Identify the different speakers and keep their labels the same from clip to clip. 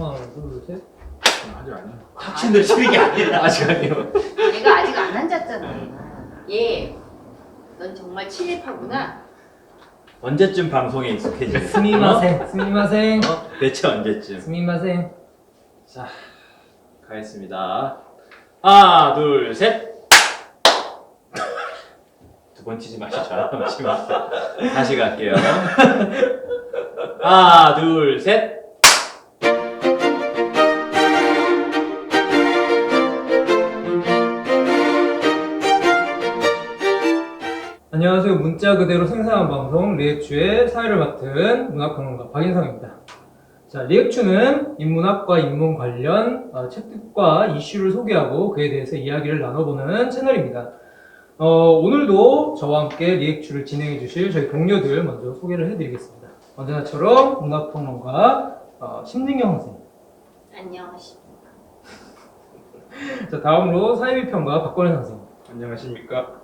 Speaker 1: 하나, 둘, 셋.
Speaker 2: 아직 아니야.
Speaker 3: 확신을 치는 게 아니라
Speaker 2: 아직 아니요.
Speaker 4: 얘가 아직 안 앉았잖아. 얘, 넌 정말 친일파구나.
Speaker 3: 언제쯤 방송에 익숙해지는
Speaker 1: 스미마생, 스미마생,
Speaker 3: 대체 언제쯤?
Speaker 1: 스미마생.
Speaker 3: 자, 가겠습니다. 하나, 둘, 셋. 두 번 치지 마시죠. 잠시만. 다시 갈게요. 하나, 둘, 셋.
Speaker 1: 안녕하세요. 문자 그대로 생생한 방송 리액추의 사회를 맡은 문학평론가 박인성입니다. 자, 리액추는 인문학과 인문 관련 책과 이슈를 소개하고 그에 대해서 이야기를 나눠보는 채널입니다. 오늘도 저와 함께 리액추를 진행해 주실 저희 동료들 먼저 소개를 해드리겠습니다. 언제나처럼 문학평론가 심진경 선생님.
Speaker 4: 안녕하십니까.
Speaker 1: 자, 다음으로 사회비평가 박건혜 선생님.
Speaker 2: 안녕하십니까.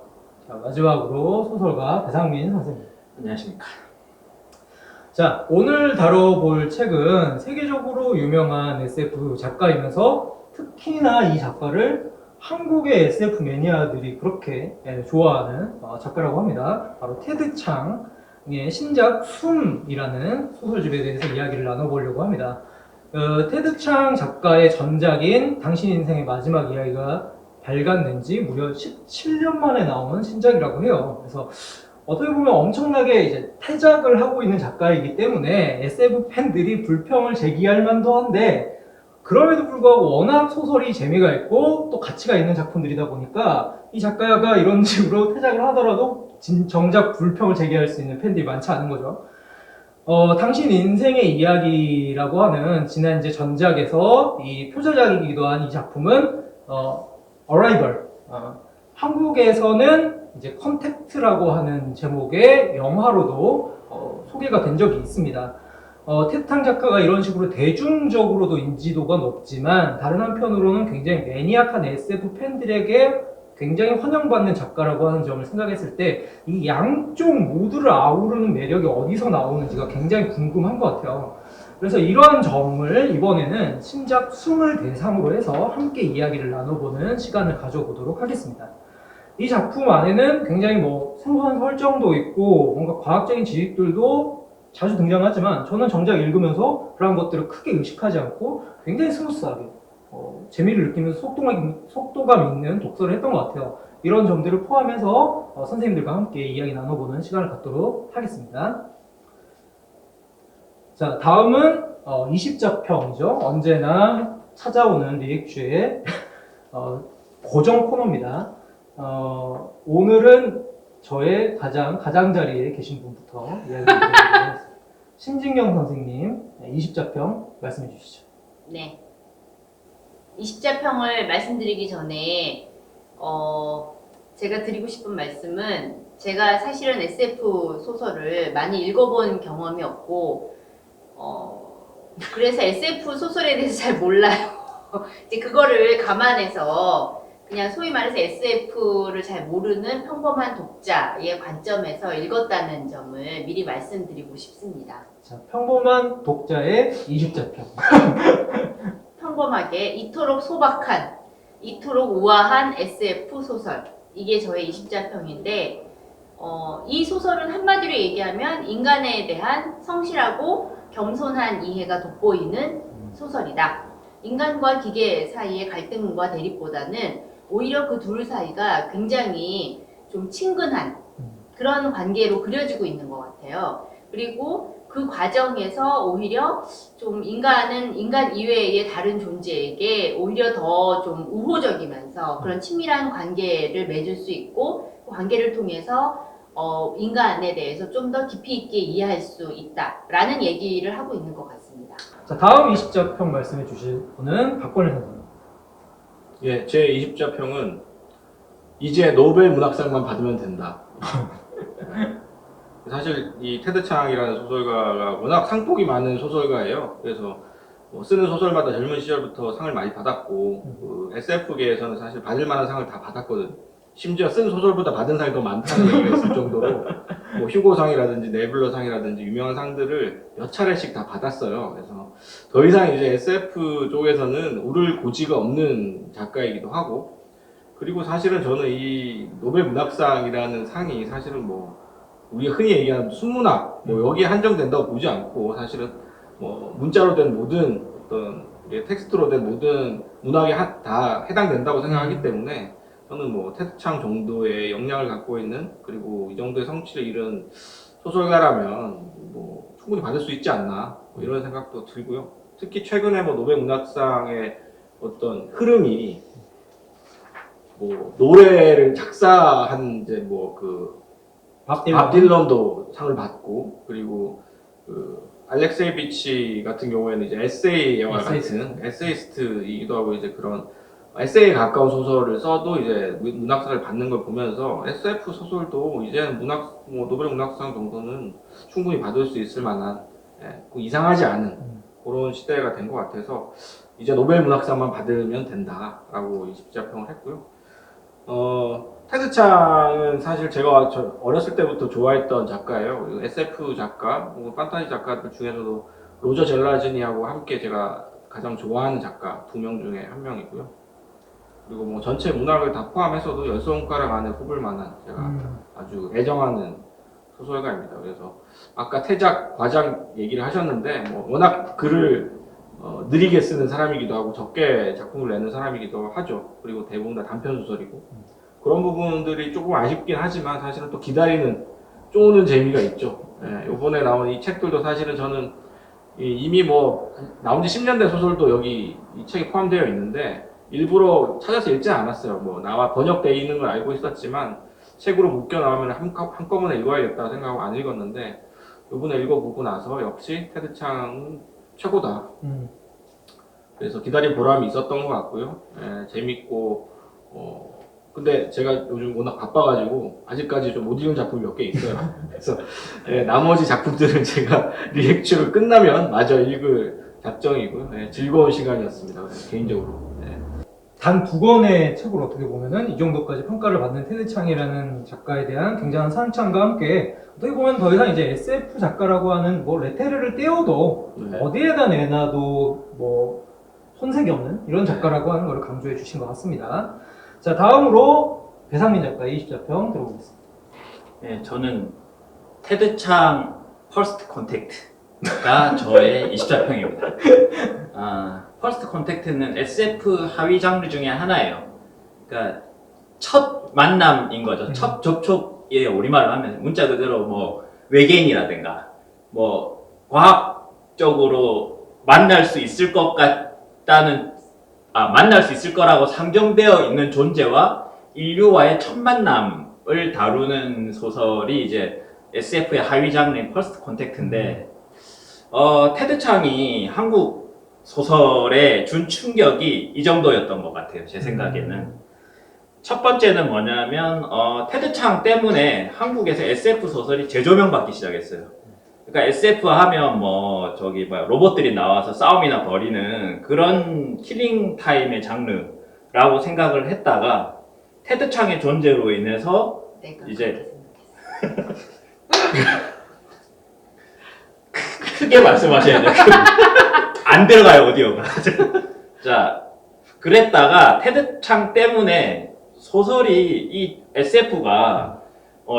Speaker 1: 자, 마지막으로 소설가 배상민 선생님.
Speaker 3: 안녕하십니까.
Speaker 1: 자, 오늘 다뤄볼 책은 세계적으로 유명한 SF 작가이면서 특히나 이 작가를 한국의 SF 매니아들이 그렇게 좋아하는 작가라고 합니다. 바로 테드 창의 신작 숨이라는 소설집에 대해서 이야기를 나눠보려고 합니다. 테드 창 작가의 전작인 당신 인생의 마지막 이야기가 발간된 지 무려 17년 만에 나온 신작이라고 해요. 그래서 어떻게 보면 엄청나게 이제 태작을 하고 있는 작가이기 때문에 SF 팬들이 불평을 제기할 만도 한데, 그럼에도 불구하고 워낙 소설이 재미가 있고 또 가치가 있는 작품들이다 보니까 이 작가가 이런 식으로 태작을 하더라도 정작 불평을 제기할 수 있는 팬들이 많지 않은 거죠. 당신 인생의 이야기라고 하는 지난 이제 전작에서 이 표절작이기도 한 이 작품은 Arrival, 한국에서는 이제 컨택트라고 하는 제목의 영화로도 소개가 된 적이 있습니다. 테탕 작가가 이런 식으로 대중적으로도 인지도가 높지만 다른 한편으로는 굉장히 매니악한 SF 팬들에게 굉장히 환영받는 작가라고 하는 점을 생각했을 때 이 양쪽 모두를 아우르는 매력이 어디서 나오는지가 굉장히 궁금한 것 같아요. 그래서 이러한 점을 이번에는 신작 숨을 대상으로 해서 함께 이야기를 나눠보는 시간을 가져보도록 하겠습니다. 이 작품 안에는 굉장히 생소한 설정도 있고 뭔가 과학적인 지식들도 자주 등장하지만 저는 정작 읽으면서 그런 것들을 크게 의식하지 않고 굉장히 스무스하게 재미를 느끼면서 속도감 있는 독서를 했던 것 같아요. 이런 점들을 포함해서 선생님들과 함께 이야기 나눠보는 시간을 갖도록 하겠습니다. 자, 다음은 20자평이죠. 언제나 찾아오는 리액추의 고정 코너입니다. 오늘은 저의 가장자리에 계신 분부터 이야기를 드리겠습니다. 심진경 선생님, 20자평 말씀해 주시죠.
Speaker 4: 네. 20자평을 말씀드리기 전에 제가 드리고 싶은 말씀은 제가 사실은 SF 소설을 많이 읽어본 경험이 없고 그래서 SF 소설에 대해서 잘 몰라요. 이제 그거를 감안해서 그냥 소위 말해서 SF를 잘 모르는 평범한 독자의 관점에서 읽었다는 점을 미리 말씀드리고 싶습니다.
Speaker 1: 자, 평범한 독자의 20자평.
Speaker 4: 평범하게 이토록 소박한, 이토록 우아한 SF 소설. 이게 저의 20자평인데 이 소설은 한마디로 얘기하면 인간에 대한 성실하고 겸손한 이해가 돋보이는 소설이다. 인간과 기계 사이의 갈등과 대립보다는 오히려 그 둘 사이가 굉장히 좀 친근한 그런 관계로 그려지고 있는 것 같아요. 그리고 그 과정에서 오히려 좀 인간 이외의 다른 존재에게 오히려 더 좀 우호적이면서 그런 친밀한 관계를 맺을 수 있고 그 관계를 통해서 인간에 대해서 좀 더 깊이 있게 이해할 수 있다라는 얘기를 하고 있는 것 같습니다.
Speaker 1: 자, 다음 20자평 말씀해 주실 분은 박건혜 선생님.
Speaker 2: 예, 제 20자평은 이제 노벨 문학상만 받으면 된다. 사실 이 테드 창이라는 소설가가 워낙 상폭이 많은 소설가예요. 그래서 쓰는 소설마다 젊은 시절부터 상을 많이 받았고 SF계에서는 사실 받을 만한 상을 다 받았거든. 심지어 쓴 소설보다 받은 상이 더 많다는 얘기가 있을 정도로 뭐 휴고상이라든지 네뷸러상이라든지 유명한 상들을 몇 차례씩 다 받았어요. 그래서 더 이상 이제 SF 쪽에서는 오를 고지가 없는 작가이기도 하고, 그리고 사실은 저는 이 노벨 문학상이라는 상이 사실은 뭐 우리가 흔히 얘기하는 순문학 뭐 여기에 한정된다고 보지 않고, 사실은 뭐 문자로 된 모든 어떤 텍스트로 된 모든 문학에 다 해당된다고 생각하기 때문에 저는 뭐 테드창 정도의 역량을 갖고 있는, 그리고 이 정도의 성취를 이룬 소설가라면 뭐 충분히 받을 수 있지 않나, 뭐 이런 생각도 들고요. 특히 최근에 뭐 노벨 문학상의 어떤 흐름이 뭐 노래를 작사한 이제 뭐 그 밥 딜런도 상을 받고, 그리고 그 알렉세이비치 같은 경우에는 이제 에세이와 같은 에세이스트이기도 하고, 이제 그런 에세이에 가까운 소설을 써도 이제 문학상을 받는 걸 보면서 SF 소설도 이제 뭐 노벨 문학상 정도는 충분히 받을 수 있을 만한, 이상하지 않은 그런 시대가 된 것 같아서 이제 노벨 문학상만 받으면 된다라고 20자평을 했고요. 테드창은 사실 제가 어렸을 때부터 좋아했던 작가예요. SF 작가, 판타지 작가들 중에서도 로저 젤라즈니하고 함께 제가 가장 좋아하는 작가 2명 중에 한 명이고요. 그리고 뭐 전체 문학을 다 포함해서도 10손가락 안에 꼽을 만한 제가 아주 애정하는 소설가입니다. 그래서 아까 태작, 과장 얘기를 하셨는데 뭐 워낙 글을 느리게 쓰는 사람이기도 하고 적게 작품을 내는 사람이기도 하죠. 그리고 대부분 다 단편 소설이고 그런 부분들이 조금 아쉽긴 하지만 사실은 또 기다리는 쪼는 재미가 있죠. 이번에 나온 이 책들도 사실은 저는 이미 뭐 나온 지 10년 된 소설도 여기 이 책에 포함되어 있는데 일부러 찾아서 읽지 않았어요. 뭐 나와 번역되어 있는 걸 알고 있었지만 책으로 묶여 나오면 한꺼번에 읽어야겠다 생각하고 안 읽었는데 이번에 읽어보고 나서 역시 테드창 최고다. 그래서 기다린 보람이 있었던 것 같고요. 재밌고 근데 제가 요즘 워낙 바빠가지고 아직까지 좀 못 읽은 작품이 몇 개 있어요. 그래서 나머지 작품들은 제가 리액츄를 끝나면 마저 읽을 작정이고요. 즐거운 시간이었습니다. 개인적으로.
Speaker 1: 단 2권의 책으로 어떻게 보면은 이 정도까지 평가를 받는 테드창이라는 작가에 대한 굉장한 사랑창과 함께 어떻게 보면 더 이상 이제 SF 작가라고 하는 뭐 레테르를 떼어도 어디에다 내놔도 뭐 손색이 없는 이런 작가라고 하는 걸 강조해 주신 것 같습니다. 자, 다음으로 배상민 작가의 20자평 들어보겠습니다.
Speaker 3: 네, 저는 테드창 퍼스트 컨택트가 저의 20자평입니다. 퍼스트 컨택트는 SF 하위 장르 중에 하나예요. 그러니까 첫 만남인 거죠. 첫 접촉에 우리말로 하면 문자 그대로 뭐 외계인이라든가 뭐 과학적으로 만날 수 있을 것 같다는 만날 수 있을 거라고 상정되어 있는 존재와 인류와의 첫 만남을 다루는 소설이 이제 SF의 하위 장르인 퍼스트 컨택트인데 테드창이 한국 소설에 준 충격이 이 정도였던 것 같아요. 제 생각에는. 첫 번째는 뭐냐면 테드창 때문에 한국에서 SF 소설이 재조명받기 시작했어요. 그러니까 SF 하면 뭐 로봇들이 나와서 싸움이나 벌이는 그런 킬링 타임의 장르라고 생각을 했다가 테드창의 존재로 인해서 이제 크게 말씀하셔야 돼요. 안 들어가요, 오디오가. 자, 그랬다가 테드창 때문에 소설이 이 SF가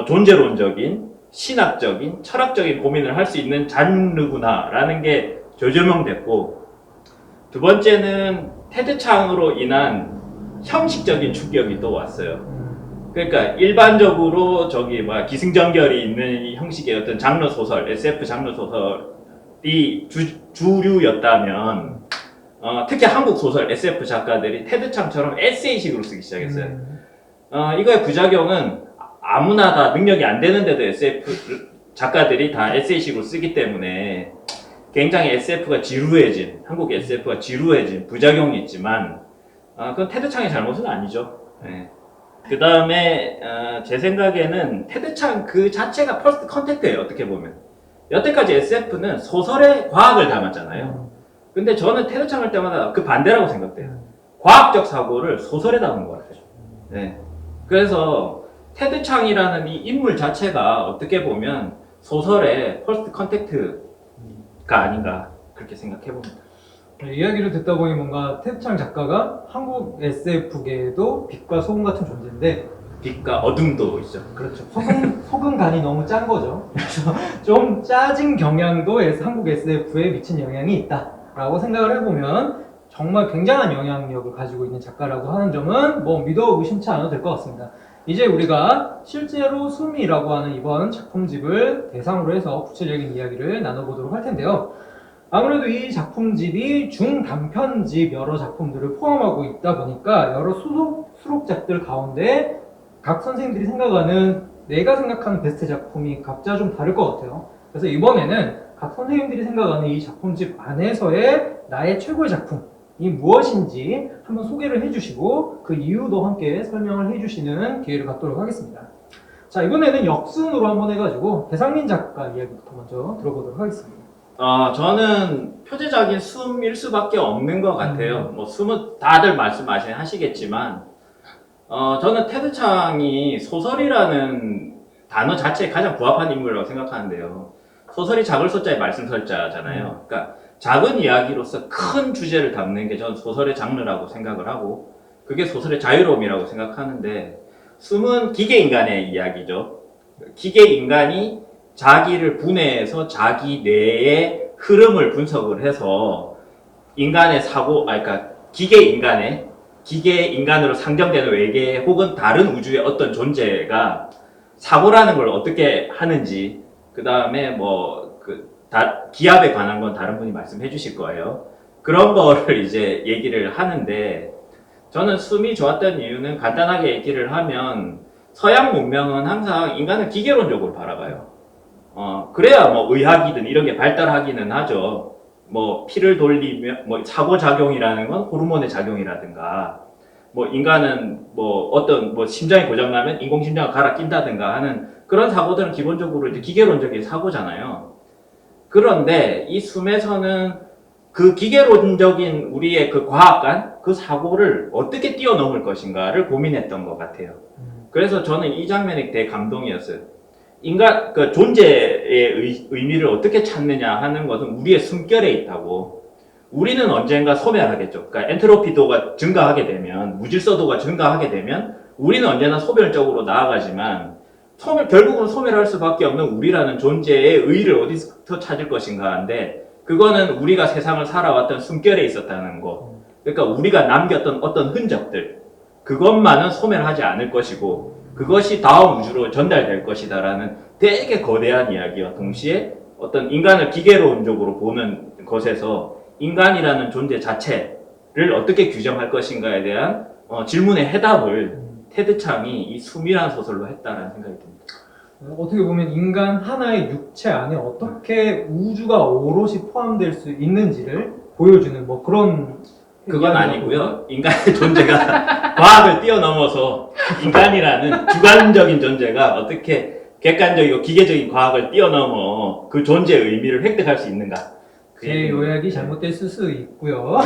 Speaker 3: 존재론적인, 신학적인, 철학적인 고민을 할 수 있는 장르구나라는 게 재조명됐고, 두 번째는 테드창으로 인한 형식적인 충격이 또 왔어요. 그러니까 일반적으로 기승전결이 있는 이 형식의 어떤 장르 소설, SF 장르 소설이 주류였다면 특히 한국 소설 SF 작가들이 테드창처럼 에세이식으로 쓰기 시작했어요. 이거의 부작용은 아무나 다 능력이 안 되는데도 SF 작가들이 다 에세이식으로 쓰기 때문에 굉장히 SF가 지루해진, 한국 SF가 지루해진 부작용이 있지만 그건 테드창의 잘못은 아니죠. 그 다음에 제 생각에는 테드창 그 자체가 퍼스트 컨택트예요. 어떻게 보면 여태까지 SF는 소설에 과학을 담았잖아요. 근데 저는 테드창 할 때마다 그 반대라고 생각돼요. 과학적 사고를 소설에 담은 것 같아요. 그래서 테드 창이라는 이 인물 자체가 어떻게 보면 소설의 퍼스트 컨택트가 아닌가 그렇게 생각해 봅니다.
Speaker 1: 이야기를 듣다 보니 뭔가 태창 작가가 한국 SF계에도 빛과 소금 같은 존재인데
Speaker 3: 빛과 어둠도 있죠.
Speaker 1: 그렇죠. 소금 간이 너무 짠 거죠. 그래서 좀 짜진 경향도 한국 SF에 미친 영향이 있다라고 생각을 해보면 정말 굉장한 영향력을 가지고 있는 작가라고 하는 점은 뭐 믿어 의심치 않아도 될 것 같습니다. 이제 우리가 실제로 숨이라고 하는 이번 작품집을 대상으로 해서 구체적인 이야기를 나눠보도록 할 텐데요. 아무래도 이 작품집이 중단편집 여러 작품들을 포함하고 있다 보니까 여러 수록작들 가운데 각 선생님들이 생각하는 내가 생각하는 베스트 작품이 각자 좀 다를 것 같아요. 그래서 이번에는 각 선생님들이 생각하는 이 작품집 안에서의 나의 최고의 작품이 무엇인지 한번 소개를 해주시고 그 이유도 함께 설명을 해주시는 기회를 갖도록 하겠습니다. 자, 이번에는 역순으로 한번 해가지고 배상민 작가 이야기부터 먼저 들어보도록 하겠습니다.
Speaker 3: 저는 표제적인 숨일 수밖에 없는 것 같아요. 뭐 숨은 다들 말씀하시겠지만 저는 테드 창이 소설이라는 단어 자체에 가장 부합한 인물이라고 생각하는데요. 소설이 작을 소자의 말씀 설자잖아요. 그러니까 작은 이야기로서 큰 주제를 담는 게 저는 소설의 장르라고 생각을 하고 그게 소설의 자유로움이라고 생각하는데 숨은 기계인간의 이야기죠. 기계인간이 자기를 분해해서 자기 뇌의 흐름을 분석을 해서 인간의 사고, 그러니까 기계인간으로 상정되는 외계 혹은 다른 우주의 어떤 존재가 사고라는 걸 어떻게 하는지, 그 다음에 기압에 관한 건 다른 분이 말씀해 주실 거예요. 그런 거를 이제 얘기를 하는데, 저는 숨이 좋았던 이유는 간단하게 얘기를 하면, 서양 문명은 항상 인간을 기계론적으로 바라봐요. 그래야 뭐 의학이든 이런 게 발달하기는 하죠. 뭐 피를 돌리면 뭐 사고작용이라는 건 호르몬의 작용이라든가 뭐 인간은 뭐 어떤 뭐 심장이 고장나면 인공심장을 갈아 낀다든가 하는 그런 사고들은 기본적으로 이제 기계론적인 사고잖아요. 그런데 이 숨에서는 그 기계론적인 우리의 그 과학관, 그 사고를 어떻게 뛰어넘을 것인가를 고민했던 것 같아요. 그래서 저는 이 장면이 되게 감동이었어요. 인간, 그 존재의 의미를 어떻게 찾느냐 하는 것은 우리의 숨결에 있다고. 우리는 언젠가 소멸하겠죠. 그러니까 엔트로피도가 증가하게 되면, 무질서도가 증가하게 되면, 우리는 언제나 소멸적으로 나아가지만, 결국은 소멸할 수밖에 없는 우리라는 존재의 의의를 어디서 찾을 것인가 하는데, 그거는 우리가 세상을 살아왔던 숨결에 있었다는 거. 그러니까 우리가 남겼던 어떤 흔적들, 그것만은 소멸하지 않을 것이고, 그것이 다음 우주로 전달될 것이다라는 되게 거대한 이야기와 동시에 어떤 인간을 기계론적으로 보는 것에서 인간이라는 존재 자체를 어떻게 규정할 것인가에 대한 질문의 해답을 테드 창이 이 숨이라는 소설로 했다라는 생각이 듭니다.
Speaker 1: 어떻게 보면 인간 하나의 육체 안에 어떻게 우주가 오롯이 포함될 수 있는지를 보여주는 뭐 그런
Speaker 3: 그건 아니고요. 인간의 존재가 과학을 뛰어넘어서 인간이라는 주관적인 존재가 어떻게 객관적이고 기계적인 과학을 뛰어넘어 그 존재의 의미를 획득할 수 있는가.
Speaker 1: 제 요약이 잘못됐을 수 있고요.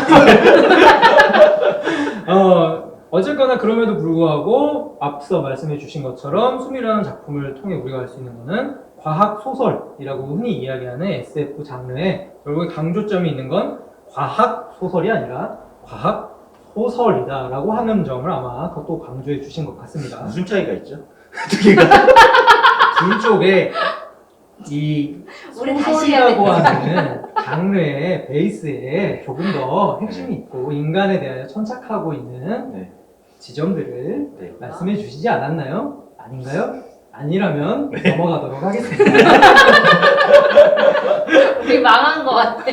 Speaker 1: 어쨌거나 그럼에도 불구하고 앞서 말씀해 주신 것처럼 숨이라는 작품을 통해 우리가 알 수 있는 것은 과학 소설이라고 흔히 이야기하는 SF 장르에 결국에 강조점이 있는 건 과학 소설이 아니라 과학 소설이다라고 하는 점을 아마 또 강조해 주신 것 같습니다.
Speaker 3: 무슨 차이가 있죠?
Speaker 1: 둘 쪽에 이
Speaker 4: 우리 다시 해야
Speaker 1: 소설이라고 하는 장르의 베이스에 조금 더 핵심이 있고 인간에 대하여 천착하고 있는
Speaker 3: 네.
Speaker 1: 지점들을
Speaker 3: 네.
Speaker 1: 말씀해 주시지 않았나요? 아닌가요? 아니라면
Speaker 3: 네.
Speaker 1: 넘어가도록 하겠습니다.
Speaker 4: 우리 망한 것 같아.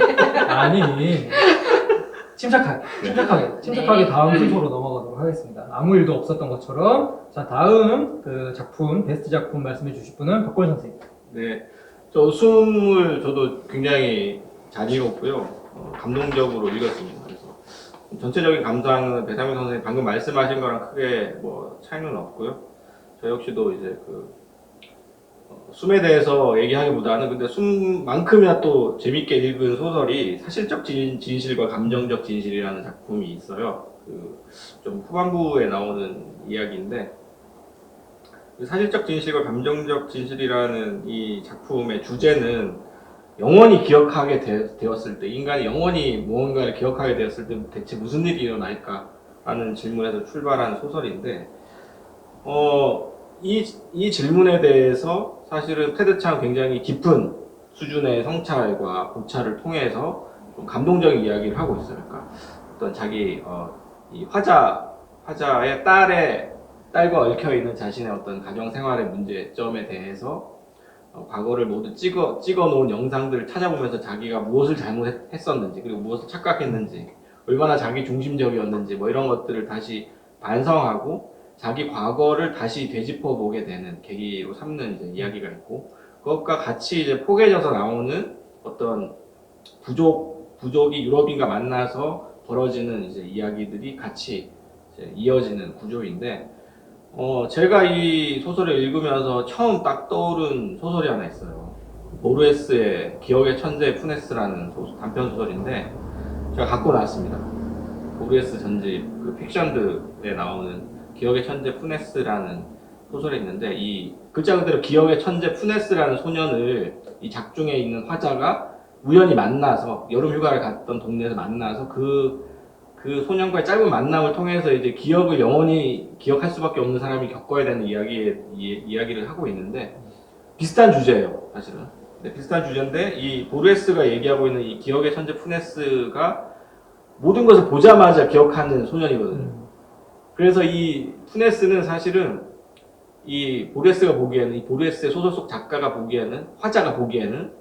Speaker 1: 아니 침착하게
Speaker 4: 네.
Speaker 1: 다음 순서로 넘어가도록 하겠습니다. 아무 일도 없었던 것처럼. 자, 다음 그 작품 베스트 작품 말씀해 주실 분은 박권 선생님.
Speaker 2: 네, 저 숨을 저도 굉장히 잘 읽었고요. 감동적으로 읽었습니다. 그래서 전체적인 감상은 배상민 선생님 방금 말씀하신 거랑 크게 뭐 차이는 없고요. 저 역시도 이제 숨에 대해서 얘기하기보다는 근데 숨만큼이나 또 재밌게 읽은 소설이 사실적 진실과 감정적 진실이라는 작품이 있어요. 좀 후반부에 나오는 이야기인데 사실적 진실과 감정적 진실이라는 이 작품의 주제는 영원히 기억하게 되었을 때, 인간이 영원히 무언가를 기억하게 되었을 때 대체 무슨 일이 일어날까 하는 질문에서 출발한 소설인데, 이 질문에 대해서 사실은 테드창은 굉장히 깊은 수준의 성찰과 고찰을 통해서 좀 감동적인 이야기를 하고 있어요. 그러니까 어떤 자기 이 화자의 딸과 얽혀 있는 자신의 어떤 가정 생활의 문제점에 대해서 과거를 모두 찍어 놓은 영상들을 찾아보면서 자기가 무엇을 잘못했었는지, 그리고 무엇을 착각했는지, 얼마나 자기 중심적이었는지, 뭐 이런 것들을 다시 반성하고 자기 과거를 다시 되짚어 보게 되는 계기로 삼는 이제 이야기가 있고, 그것과 같이 이제 포개져서 나오는 어떤 부족이 유럽인과 만나서 벌어지는 이제 이야기들이 같이 이제 이어지는 구조인데, 제가 이 소설을 읽으면서 처음 딱 떠오른 소설이 하나 있어요. 보르헤스의 기억의 천재 푸네스라는 단편 소설인데 제가 갖고 나왔습니다. 보르헤스 전집 그 픽션들에 나오는 기억의 천재 푸네스라는 소설이 있는데, 이 글자 그대로 기억의 천재 푸네스라는 소년을 이 작중에 있는 화자가 우연히 만나서 여름 휴가를 갔던 동네에서 만나서 그 소년과의 짧은 만남을 통해서 이제 기억을 영원히 기억할 수밖에 없는 사람이 겪어야 되는 이야기를 하고 있는데, 비슷한 주제예요, 사실은. 네, 비슷한 주제인데, 이 보르헤스가 얘기하고 있는 이 기억의 천재 푸네스가 모든 것을 보자마자 기억하는 소년이거든요. 그래서 이 푸네스는 사실은 이 보르헤스가 보기에는, 이 보르헤스의 소설 속 작가가 보기에는, 화자가 보기에는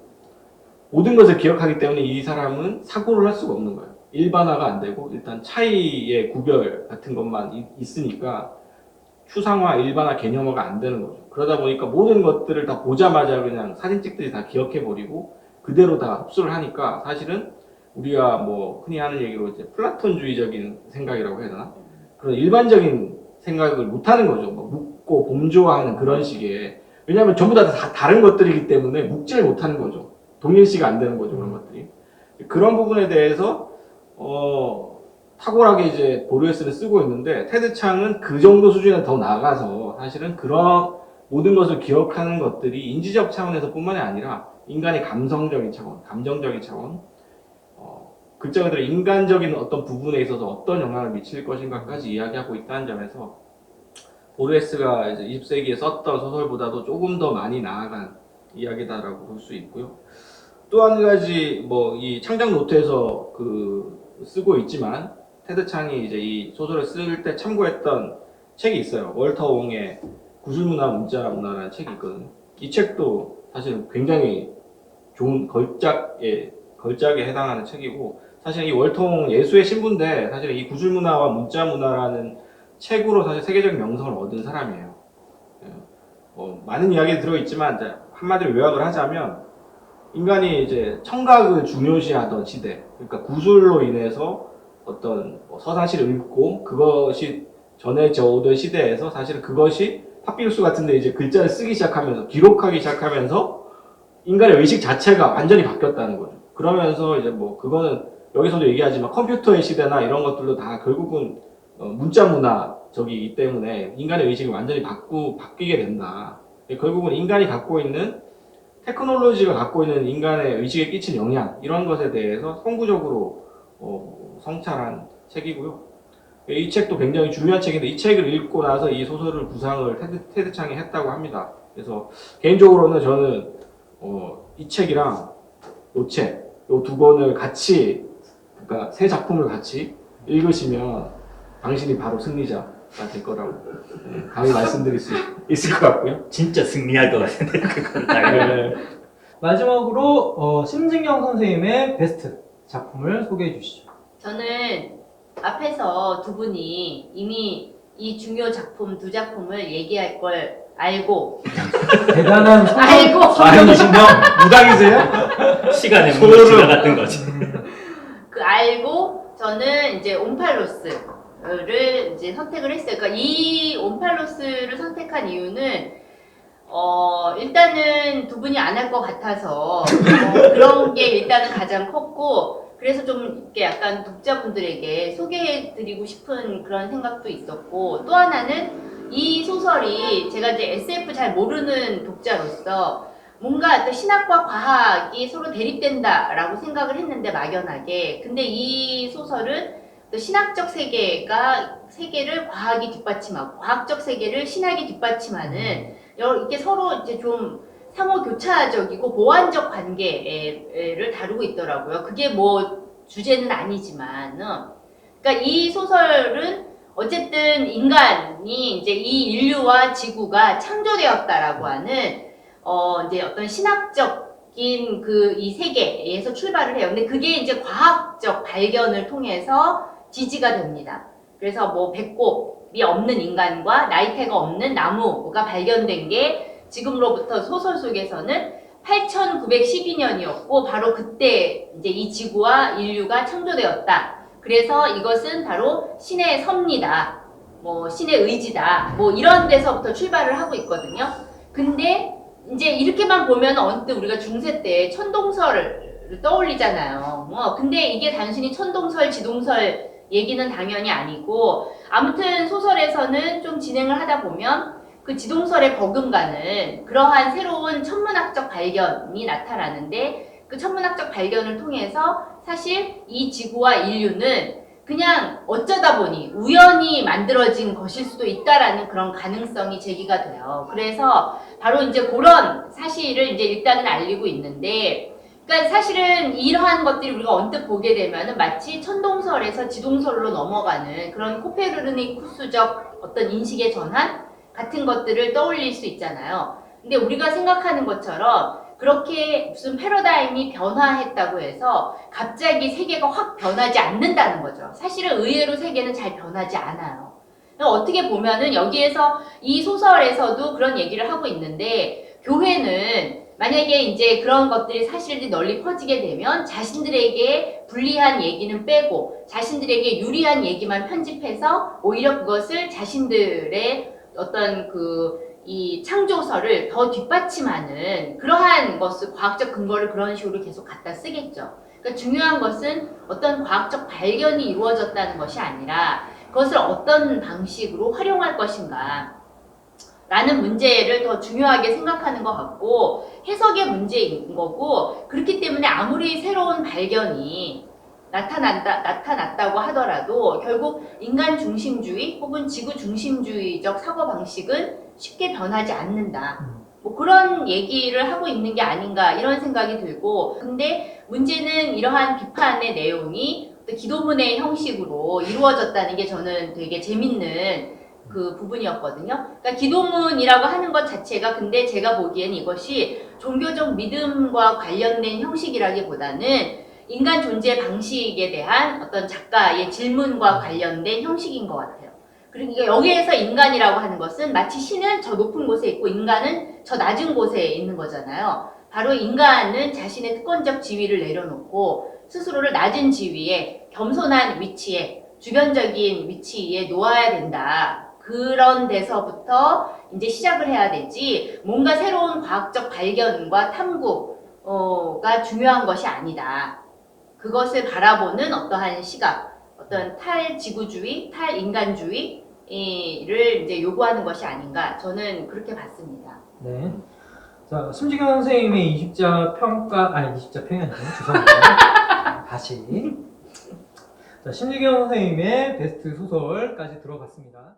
Speaker 2: 모든 것을 기억하기 때문에 이 사람은 사고를 할 수가 없는 거예요. 일반화가 안 되고 일단 차이의 구별 같은 것만 있으니까 추상화, 일반화, 개념화가 안 되는 거죠. 그러다 보니까 모든 것들을 다 보자마자 그냥 사진 찍듯이 다 기억해버리고 그대로 다 흡수를 하니까, 사실은 우리가 뭐 흔히 하는 얘기로 이제 플라톤주의적인 생각이라고 해야 되나? 그런 일반적인 생각을 못 하는 거죠. 뭐 묻고 범조화하는 그런 식의. 왜냐하면 전부 다 다른 것들이기 때문에 묵지를 못 하는 거죠. 동일시가 안 되는 거죠, 그런 것들이. 그런 부분에 대해서 탁월하게 이제 보르헤스를 쓰고 있는데, 테드창은 그 정도 수준에 더 나가서 사실은 그런 모든 것을 기억하는 것들이 인지적 차원에서 뿐만이 아니라 인간의 감성적인 차원, 감정적인 차원, 글자 그대로 인간적인 어떤 부분에 있어서 어떤 영향을 미칠 것인가까지 이야기하고 있다는 점에서 보르헤스가 이제 20세기에 썼던 소설보다도 조금 더 많이 나아간 이야기다라고 볼 수 있고요. 또 한 가지 뭐 이 창작 노트에서 쓰고 있지만, 테드창이 이제 이 소설을 쓸 때 참고했던 책이 있어요. 월터 옹의 구술문화 문자문화라는 책이 있거든요. 이 책도 사실 굉장히 좋은 걸작에 해당하는 책이고, 사실 이 월터 옹 예수의 신부인데 사실 이 구술문화와 문자문화라는 책으로 사실 세계적인 명성을 얻은 사람이에요. 많은 이야기가 들어있지만 이제 한마디로 요약을 하자면, 인간이 이제 청각을 중요시하던 시대, 그러니까 구술로 인해서 어떤 서사시를 읽고 그것이 전해져 오던 시대에서 사실은 그것이 팝비루스 같은데 이제 글자를 쓰기 시작하면서, 기록하기 시작하면서 인간의 의식 자체가 완전히 바뀌었다는 거죠. 그러면서 이제 뭐 그거는 여기서도 얘기하지만 컴퓨터의 시대나 이런 것들도 다 결국은 문자 문화적이기 때문에 인간의 의식이 완전히 바뀌게 된다. 결국은 인간이 갖고 있는 테크놀로지가 갖고 있는 인간의 의식에 끼친 영향, 이런 것에 대해서 선구적으로 성찰한 책이고요. 이 책도 굉장히 중요한 책인데, 이 책을 읽고 나서 이 소설을 구상을 테드창이 했다고 합니다. 그래서 개인적으로는 저는 이 책이랑 이 책, 이 두 권을 같이, 그러니까 세 작품을 같이 읽으시면 당신이 바로 승리자가 될 거라고 감히 말씀드릴 수 있을 것 같고요.
Speaker 3: 진짜 승리할 것 같은데 그걸 다
Speaker 1: 마지막으로 심진경 선생님의 베스트 작품을 소개해 주시죠.
Speaker 4: 저는 앞에서 두 분이 이미 이 중요 작품 두 작품을 얘기할 걸 알고
Speaker 1: 대단한
Speaker 4: 알고
Speaker 3: 아형이신명 무당이세요? 시간의 문을 지나갔던 거지.
Speaker 4: 그 알고 저는 이제 옴팔로스를 이제 선택을 했어요. 그러니까 이 옴팔로스를 선택한 이유는 일단은 두 분이 안 할 것 같아서 그런 게 일단은 가장 컸고, 그래서 좀 이렇게 약간 독자분들에게 소개해드리고 싶은 그런 생각도 있었고, 또 하나는 이 소설이 제가 이제 SF 잘 모르는 독자로서 뭔가 또 신학과 과학이 서로 대립된다라고 생각을 했는데 막연하게. 근데 이 소설은 또 신학적 세계를 과학이 뒷받침하고 과학적 세계를 신학이 뒷받침하는 이렇게 서로 이제 좀 상호 교차적이고 보완적 관계를 다루고 있더라고요. 그게 뭐 주제는 아니지만, 그러니까 이 소설은 어쨌든 인간이 이제 이 인류와 지구가 창조되었다라고 하는 이제 어떤 신학적인 그 이 세계에서 출발을 해요. 근데 그게 이제 과학적 발견을 통해서 지지가 됩니다. 그래서 뭐 배꼽이 없는 인간과 나이테가 없는 나무가 발견된 게 지금으로부터 소설 속에서는 8912년이었고 바로 그때 이제 이 지구와 인류가 창조되었다. 그래서 이것은 바로 신의 섭니다. 뭐 신의 의지다. 뭐 이런 데서부터 출발을 하고 있거든요. 근데 이제 이렇게만 보면 언뜻 우리가 중세 때 천동설을 떠올리잖아요. 근데 이게 단순히 천동설, 지동설 얘기는 당연히 아니고 아무튼 소설에서는 좀 진행을 하다 보면 그 지동설에 버금가는 그러한 새로운 천문학적 발견이 나타나는데 그 천문학적 발견을 통해서 사실 이 지구와 인류는 그냥 어쩌다 보니 우연히 만들어진 것일 수도 있다라는 그런 가능성이 제기가 돼요. 그래서 바로 이제 그런 사실을 이제 일단은 알리고 있는데, 그러니까 사실은 이러한 것들이 우리가 언뜻 보게 되면은 마치 천동설에서 지동설로 넘어가는 그런 코페르니쿠스적 어떤 인식의 전환 같은 것들을 떠올릴 수 있잖아요. 근데 우리가 생각하는 것처럼 그렇게 무슨 패러다임이 변화했다고 해서 갑자기 세계가 확 변하지 않는다는 거죠. 사실은 의외로 세계는 잘 변하지 않아요. 어떻게 보면은 여기에서 이 소설에서도 그런 얘기를 하고 있는데 교회는 만약에 이제 그런 것들이 사실이 널리 퍼지게 되면 자신들에게 불리한 얘기는 빼고 자신들에게 유리한 얘기만 편집해서 오히려 그것을 자신들의 어떤 이 창조설을 더 뒷받침하는 그러한 것을 과학적 근거를 그런 식으로 계속 갖다 쓰겠죠. 그러니까 중요한 것은 어떤 과학적 발견이 이루어졌다는 것이 아니라 그것을 어떤 방식으로 활용할 것인가 라는 문제를 더 중요하게 생각하는 것 같고 해석의 문제인 거고 그렇기 때문에 아무리 새로운 발견이 나타났다고 하더라도 결국 인간 중심주의 혹은 지구 중심주의적 사고방식은 쉽게 변하지 않는다. 뭐 그런 얘기를 하고 있는 게 아닌가 이런 생각이 들고 근데 문제는 이러한 비판의 내용이 기도문의 형식으로 이루어졌다는 게 저는 되게 재밌는 그 부분이었거든요. 그러니까 기도문이라고 하는 것 자체가 근데 제가 보기엔 이것이 종교적 믿음과 관련된 형식이라기보다는 인간 존재 방식에 대한 어떤 작가의 질문과 관련된 형식인 것 같아요. 그러니까 여기에서 인간이라고 하는 것은 마치 신은 저 높은 곳에 있고 인간은 저 낮은 곳에 있는 거잖아요. 바로 인간은 자신의 특권적 지위를 내려놓고 스스로를 낮은 지위에 겸손한 위치에 주변적인 위치에 놓아야 된다. 그런 데서부터 이제 시작을 해야 되지 뭔가 새로운 과학적 발견과 탐구가 중요한 것이 아니다. 그것을 바라보는 어떠한 시각, 어떤 탈지구주의, 탈인간주의를 이제 요구하는 것이 아닌가 저는 그렇게 봤습니다.
Speaker 1: 네. 자, 심지경 선생님의 20자 평가, 20자 평이 아니고 죄송합니다. 다시. 자, 심지경 선생님의 베스트 소설까지 들어봤습니다.